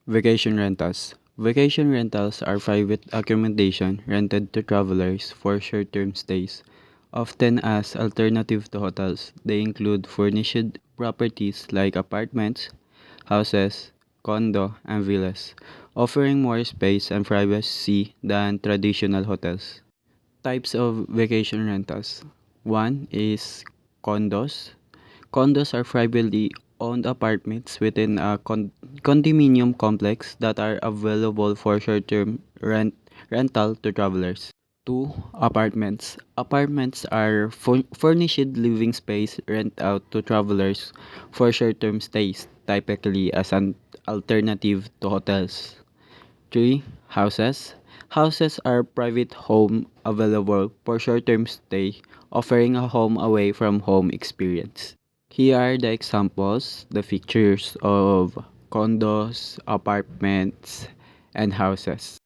Vacation rentals. Vacation rentals are private accommodation rented to travelers for short-term stays, often as alternative to hotels. They include furnished properties like apartments, houses, condo, and villas, offering more space and privacy than traditional hotels. Types of vacation rentals. One is condos. Condos are privately owned apartments within a condominium complex that are available for short-term rental to travelers. Two, apartments. Apartments are furnished living space rent out to travelers for short-term stays, typically as an alternative to hotels. Three, houses. Houses are private home available for short-term stay, offering a home away from home experience. Here are the examples, the features of condos, apartments, and houses.